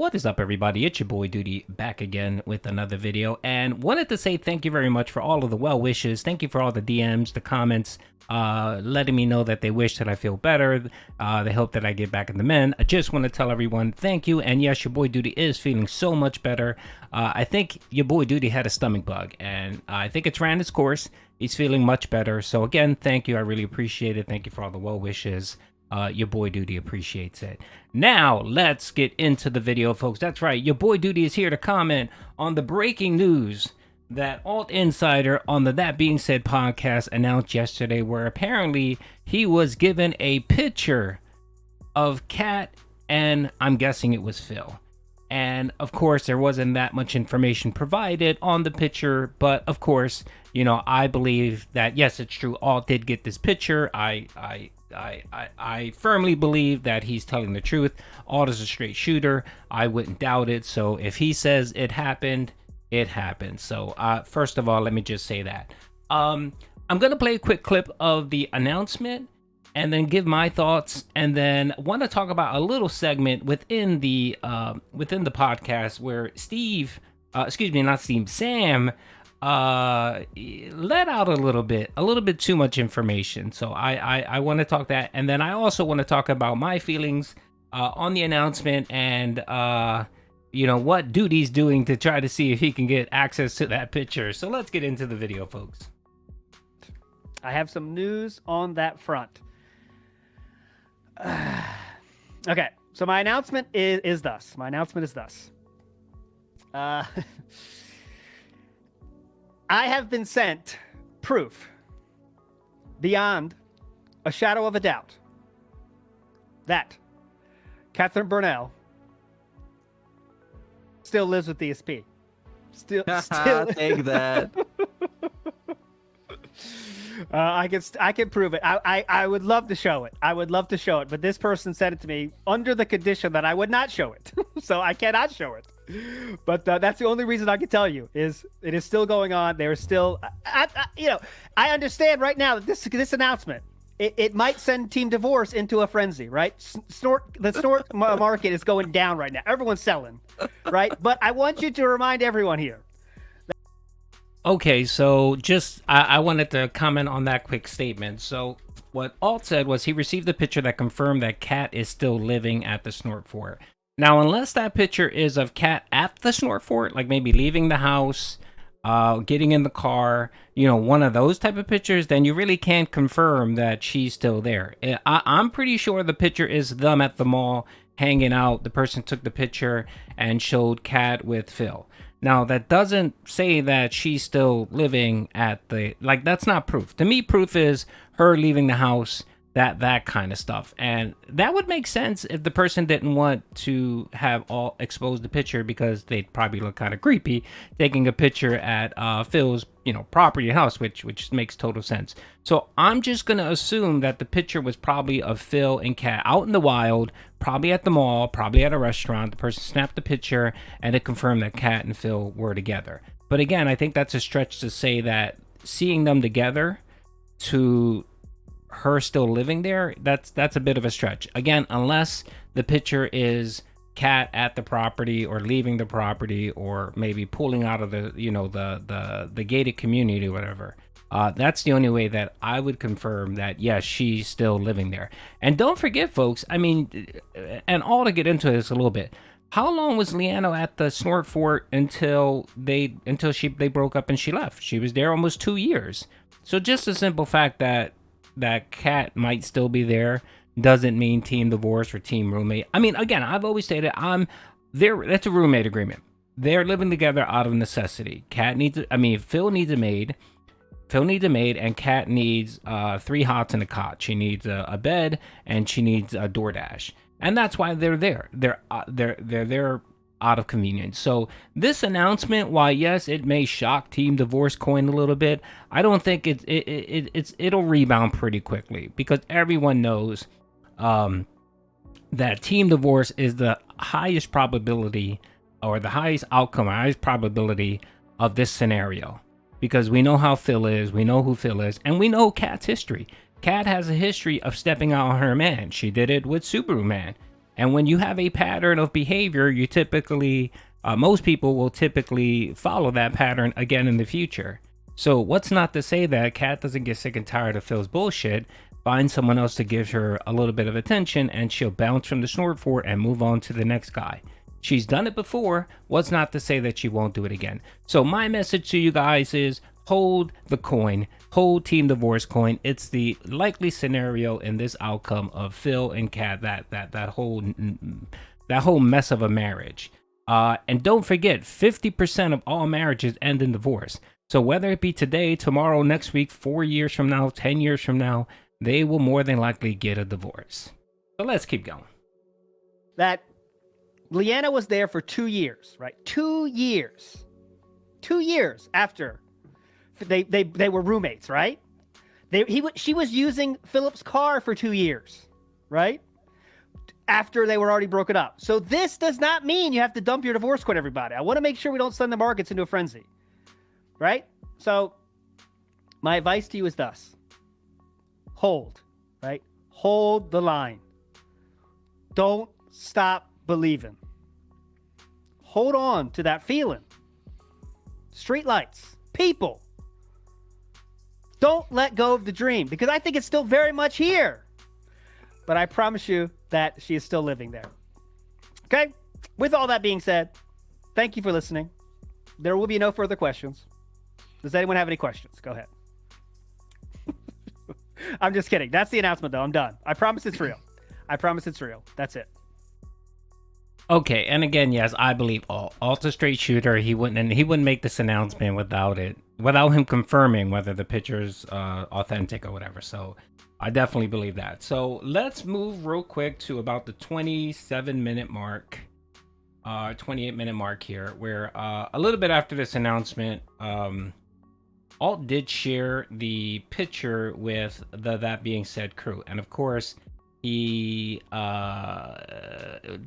What is up, everybody? It's your boy Duty back again with another video, and wanted to say thank you very much for all of the well wishes. Thank you for all the DMs, the comments, letting me know that they wish that I feel better. They hope that I get back in the men. I just want to tell everyone thank you, and yes, your boy Duty is feeling so much better. I think your boy Duty had a stomach bug, and I think it's ran its course. He's feeling much better. So again, thank you. I really appreciate it. Thank you for all the well wishes. Your boy Duty appreciates it. Now, let's get into the video, folks. That's right, your boy Duty is here to comment on the breaking news that Alt Insider on the That Being Said podcast announced yesterday, where apparently he was given a picture of Kat, and I'm guessing it was Phil. And of course, there wasn't that much information provided on the picture, but of course, you know, I believe that yes, it's true. Alt did get this picture. I firmly believe that he's telling the truth. Alt is a straight shooter. I wouldn't doubt it. So if he says it happened, it happened. So first of all, let me just say that. I'm gonna play a quick clip of the announcement and then give my thoughts, and then want to talk about a little segment within the podcast where Sam let out a little bit too much information. So I want to talk that, and then I also want to talk about my feelings on the announcement, and you know, what Duty's doing to try to see if he can get access to that picture. So let's get into the video, folks. I have some news on that front. Okay, so my announcement is thus. I have been sent proof beyond a shadow of a doubt that Catherine Burnell still lives with DSP. Still take that. I can prove it. I would love to show it. But this person sent it to me under the condition that I would not show it. So I cannot show it. But that's the only reason I can tell you is it is still going on. There is still, I understand right now that this announcement, it might send Team Divorce into a frenzy, right? The snort market is going down right now. Everyone's selling, right? But I want you to remind everyone here. Okay, so just I wanted to comment on that quick statement. So what Alt said was he received a picture that confirmed that Kat is still living at the Snort Fort. Now, unless that picture is of Kat at the Snort Fort, like maybe leaving the house, getting in the car, you know, one of those type of pictures, then you really can't confirm that she's still there. I'm pretty sure the picture is them at the mall hanging out. The person took the picture and showed Kat with Phil. Now, that doesn't say that she's still living at the, like, that's not proof. To me, proof is her leaving the house, that kind of stuff. And that would make sense if the person didn't want to have all exposed the picture, because they'd probably look kind of creepy taking a picture at Phil's, you know, property house, which makes total sense. So I'm just going to assume that the picture was probably of Phil and Kat out in the wild, probably at the mall, probably at a restaurant. The person snapped the picture and it confirmed that Kat and Phil were together. But again, I think that's a stretch to say that seeing them together to her still living there, that's a bit of a stretch. Again, unless the picture is Kat at the property or leaving the property, or maybe pulling out of the, you know, the gated community or whatever. That's the only way that I would confirm that yes, she's still living there. And don't forget, folks, I mean, and all to get into this a little bit, how long was Leanna at the Snort Fort until they broke up and she left? She was there almost 2 years. So just the simple fact that Kat might still be there doesn't mean Team Divorce or Team Roommate. I mean, again, I've always stated that's a roommate agreement. They're living together out of necessity. Phil needs a maid. Phil needs a maid, and Kat needs 3 hots and a cot. She needs a bed, and she needs a DoorDash. And that's why they're there. They're there out of convenience. So this announcement, while yes, it may shock Team Divorce coin a little bit, I don't think it'll rebound pretty quickly, because everyone knows that Team Divorce is the highest probability, or the highest outcome, highest probability of this scenario, because we know how Phil is, we know who Phil is, and we know Kat's history. Kat has a history of stepping out on her man. She did it with Subaru Man. And when you have a pattern of behavior, you typically, most people will typically follow that pattern again in the future. So what's not to say that Kat doesn't get sick and tired of Phil's bullshit, find someone else to give her a little bit of attention, and she'll bounce from the snort fort and move on to the next guy. She's done it before. What's not to say that she won't do it again? So my message to you guys is hold the coin, hold Team Divorce coin. It's the likely scenario in this outcome of Phil and Kat, that whole mess of a marriage. And don't forget, 50% of all marriages end in divorce. So whether it be today, tomorrow, next week, 4 years from now, 10 years from now, they will more than likely get a divorce. So let's keep going. That Leanna was there for 2 years, right? 2 years. 2 years after they were roommates, right? She was using Philip's car for 2 years, right? After they were already broken up. So this does not mean you have to dump your divorce court, everybody. I want to make sure we don't send the markets into a frenzy, right? So my advice to you is thus. Hold, right? Hold the line. Don't stop believing. Hold on to that feeling. Streetlights, people. Don't let go of the dream, because I think it's still very much here. But I promise you that she is still living there. Okay? With all that being said, thank you for listening. There will be no further questions. Does anyone have any questions? Go ahead. I'm just kidding. That's the announcement, though. I'm done. I promise it's real. I promise it's real. That's it. Okay, and again, yes, I believe Alt's a straight shooter. He wouldn't make this announcement without him confirming whether the picture's authentic or whatever. So I definitely believe that. So let's move real quick to about the 27-minute mark, 28-minute mark here, where a little bit after this announcement, Alt did share the picture with the That Being Said crew, and of course, he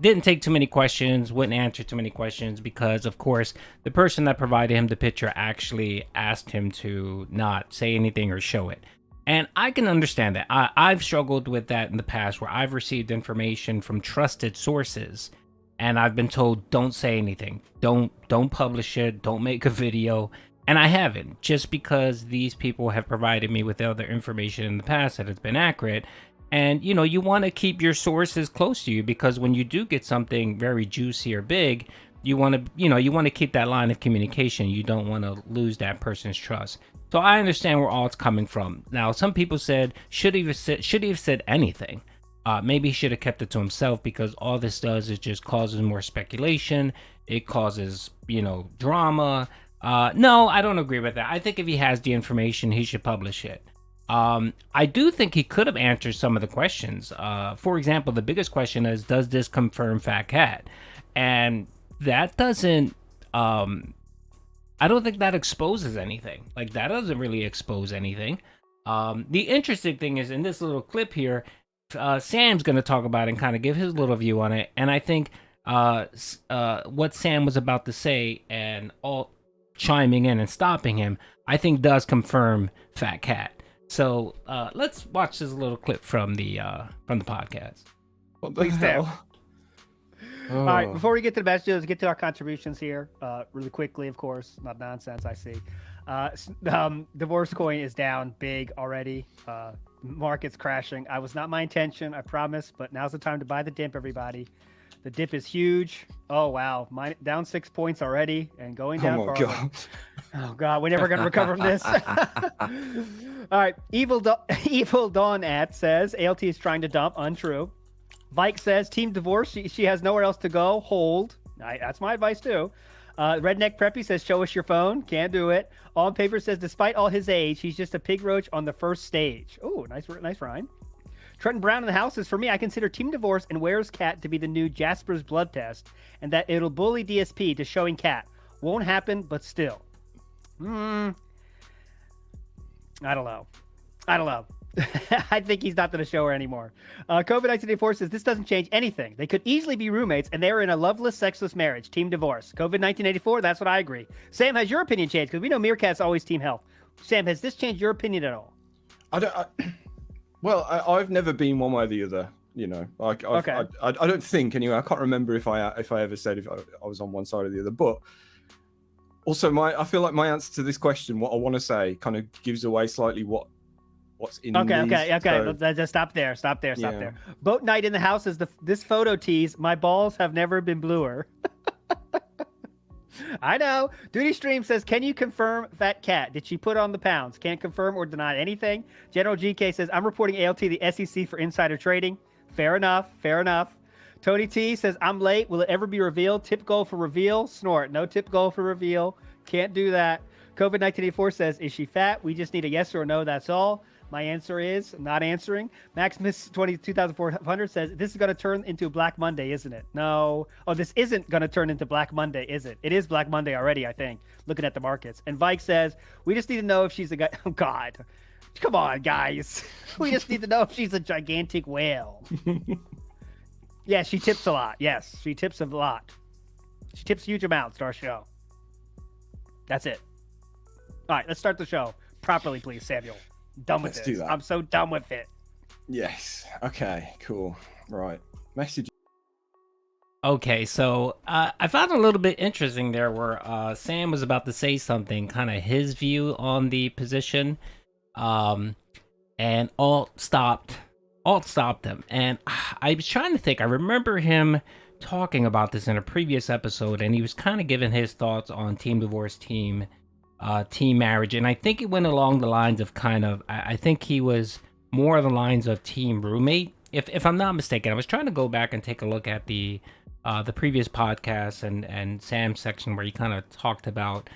didn't take too many questions, wouldn't answer too many questions, because of course the person that provided him the picture actually asked him to not say anything or show it. And I can understand that. I've struggled with that in the past, where I've received information from trusted sources and I've been told, don't say anything, don't publish it, don't make a video. And I haven't, just because these people have provided me with other information in the past that has been accurate. And, you know, you want to keep your sources close to you, because when you do get something very juicy or big, you want to keep that line of communication. You don't want to lose that person's trust. So I understand where all it's coming from. Now, some people said, should he have said anything? Maybe he should have kept it to himself, because all this does is just causes more speculation. It causes, drama. No, I don't agree with that. I think if he has the information, he should publish it. I do think he could have answered some of the questions. For example, the biggest question is, does this confirm Fat Cat? And that doesn't, I don't think that exposes anything. Like, that doesn't really expose anything. The interesting thing is, in this little clip here, Sam's going to talk about it and kind of give his little view on it. And I think what Sam was about to say and all chiming in and stopping him, I think does confirm Fat Cat. So let's watch this little clip from the podcast. Please do. All right, before we get to the messages, let's get to our contributions here really quickly, of course. Not nonsense, I see. Divorce coin is down big already. Market's crashing. I was not my intention, I promise, but now's the time to buy the dip, everybody. The dip is huge. Oh, wow. Down 6 points already and going down farther. God. Oh, God. We're never going to recover from this. All right. Evil Dawn at says, ALT is trying to dump. Untrue. Vike says, team divorce. She has nowhere else to go. Hold. That's my advice, too. Redneck Preppy says, show us your phone. Can't do it. On Paper says, despite all his age, he's just a pig roach on the first stage. Oh, nice rhyme. Trenton Brown in the house says, for me, I consider Team Divorce and WhereisKat to be the new Jasper's blood test, and that it'll bully DSP to showing Cat. Won't happen, but still. I don't know. I think he's not going to show her anymore. COVID-1984 says, this doesn't change anything. They could easily be roommates, and they were in a loveless, sexless marriage. Team Divorce. COVID-1984, that's what I agree. Sam, has your opinion changed? Because we know Meerkat's always Team Health. Sam, has this changed your opinion at all? Well, I've never been one way or the other. You know, Okay. I don't think anyway. I can't remember if I ever said if I was on one side or the other. But also, I feel like my answer to this question, what I want to say, kind of gives away slightly what's in Okay, these. okay. So, Let's just stop there. Stop there. Yeah. Boat night in the house is this photo tease. My balls have never been bluer. I know. Duty Stream says, can you confirm Fat Cat? Did she put on the pounds? Can't confirm or deny anything. General GK says, I'm reporting ALT the SEC for insider trading. Fair enough. Tony T says, I'm late. Will it ever be revealed? Tip goal for reveal? Snort. No tip goal for reveal. Can't do that. COVID-1984 says, is she fat? We just need a yes or a no. That's all. My answer is not answering. Max Miss 2400 says, this is going to turn into Black Monday, isn't it? No. Oh, this isn't going to turn into Black Monday, is it? It is Black Monday already, I think, looking at the markets. And Vike says, we just need to know if she's a guy. Oh, God. Come on, guys. We just need to know if she's a gigantic whale. Yeah, she tips a lot. Yes, she tips a lot. She tips huge amounts to our show. That's it. All right, let's start the show properly, please, Samuel. Done with Let's this. do that. I'm so done with it. Yes. Okay. Cool. Right. Message. Okay, so I found a little bit interesting there where Sam was about to say something, kind of his view on the position, and Alt stopped him. And I was trying to think. I remember him talking about this in a previous episode, and he was kind of giving his thoughts on team divorce, team marriage, and I think it went along the lines of I think he was more of the lines of team roommate, if I'm not mistaken. I was trying to go back and take a look at the previous podcast and Sam's section where he kind of talked about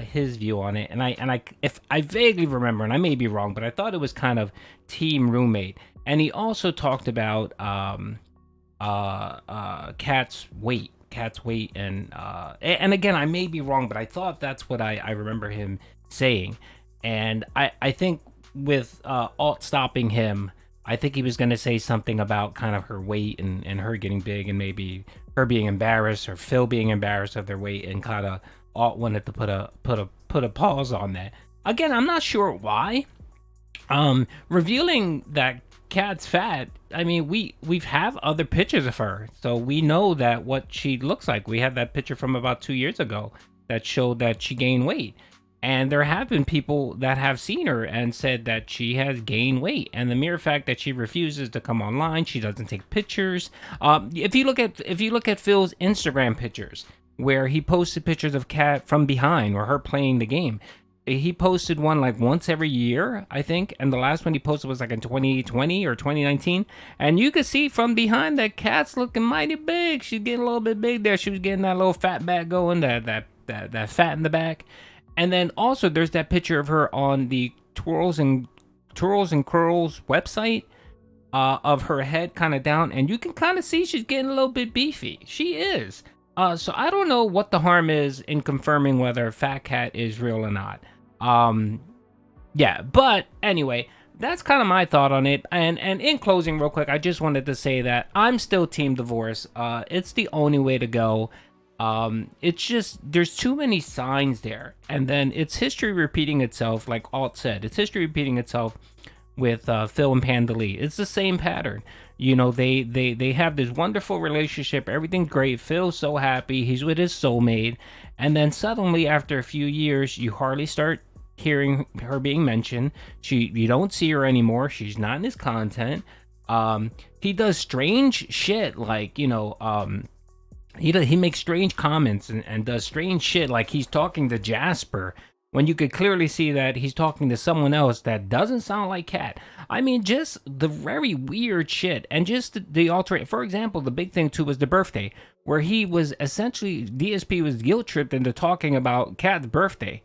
his view on it, and if I vaguely remember, and I may be wrong, but I thought it was kind of team roommate. And he also talked about Kat's weight, and again, I may be wrong, but I thought that's what I remember him saying. And I think with Alt stopping him, I think he was going to say something about kind of her weight and her getting big, and maybe her being embarrassed or Phil being embarrassed of their weight, and kind of Alt wanted to put a pause on that. Again, I'm not sure why. Revealing that Kat's fat, I mean, we've have other pictures of her, so we know that what she looks like. We have that picture from about 2 years ago that showed that she gained weight, and there have been people that have seen her and said that she has gained weight. And the mere fact that she refuses to come online, she doesn't take pictures. If you look at Phil's Instagram pictures, where he posted pictures of Kat from behind or her playing the game. He posted one like once every year, I think, and the last one he posted was like in 2020 or 2019, and you could see from behind that Kat's looking mighty big. She's getting a little bit big there. She was getting that little fat back going, that fat in the back. And then also there's that picture of her on the Twirls and Curls website, of her head kind of down, and you can kind of see she's getting a little bit beefy. She is. So I don't know what the harm is in confirming whether Fat Cat is real or not. Yeah, but anyway, that's kind of my thought on it. And in closing, real quick, I just wanted to say that I'm still team divorce. It's the only way to go. It's just, there's too many signs there. And then it's history repeating itself, like Alt said. It's history repeating itself with Phil and Pandalee. It's the same pattern. You know, they have this wonderful relationship. Everything's great. Phil's so happy. He's with his soulmate. And then suddenly, after a few years, you hardly start hearing her being mentioned. You don't see her anymore. She's not in his content. He does strange shit, like, you know, he makes strange comments and does strange shit, like he's talking to Jasper when you could clearly see that he's talking to someone else that doesn't sound like Kat. I mean, just the very weird shit, and just the alternate. For example, the big thing too was the birthday, where he was essentially, DSP was guilt tripped into talking about Kat's birthday,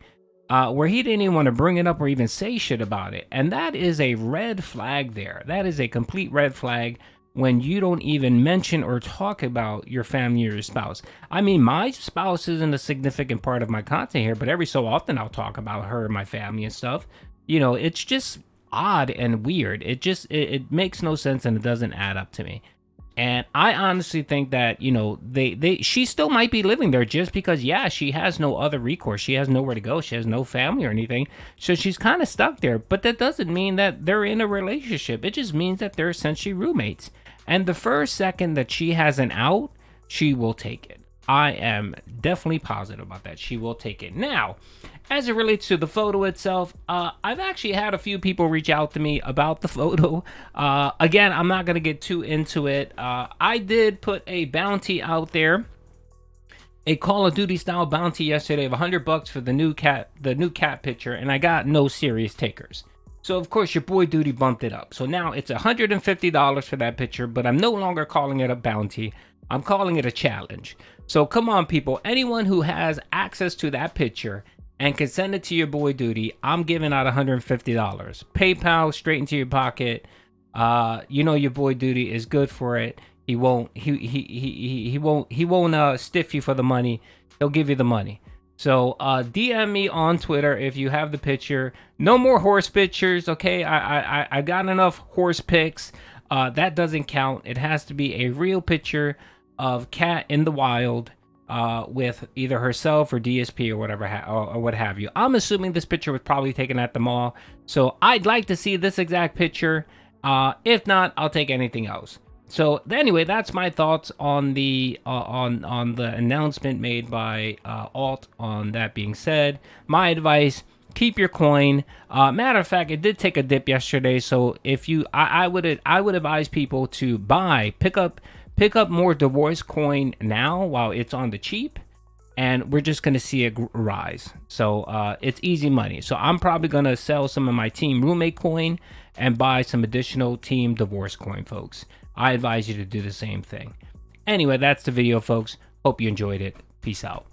where he didn't even want to bring it up or even say shit about it. And that is a red flag there. That is a complete red flag when you don't even mention or talk about your family or your spouse. I mean, my spouse isn't a significant part of my content here, but every so often I'll talk about her and my family and stuff. You know, it's just odd and weird. It makes no sense, and it doesn't add up to me. And I honestly think that, you know, she still might be living there just because, yeah, she has no other recourse. She has nowhere to go. She has no family or anything. So she's kind of stuck there. But that doesn't mean that they're in a relationship. It just means that they're essentially roommates. And the first second that she has an out, she will take it. I am definitely positive about that. She will take it. Now, as it relates to the photo itself, I've actually had a few people reach out to me about the photo. Again, I'm not going to get too into it. I did put a bounty out there, a Call of Duty style bounty yesterday of $100 for the new cat picture, and I got no serious takers. So of course your boy Duty bumped it up. So now it's $150 for that picture, but I'm no longer calling it a bounty. I'm calling it a challenge. So come on, people. Anyone who has access to that picture and can send it to your boy Duty, I'm giving out $150. PayPal straight into your pocket. You know your boy Duty is good for it. He won't stiff you for the money. He'll give you the money. So DM me on Twitter if you have the picture. No more horse pictures, okay? I got enough horse pics. That doesn't count. It has to be a real picture of Kat in the wild, with either herself or DSP or whatever or what have you. I'm assuming this picture was probably taken at the mall, so I'd like to see this exact picture. If not, I'll take anything else. So anyway, that's my thoughts on the on the announcement made by Alt. On that being said, my advice: keep your coin. Matter of fact, it did take a dip yesterday, so if you, I would advise people to pick up more divorce coin now while it's on the cheap, and we're just gonna see it rise. So it's easy money. So I'm probably gonna sell some of my team roommate coin and buy some additional team divorce coin, folks. I advise you to do the same thing. Anyway, that's the video, folks. Hope you enjoyed it. Peace out.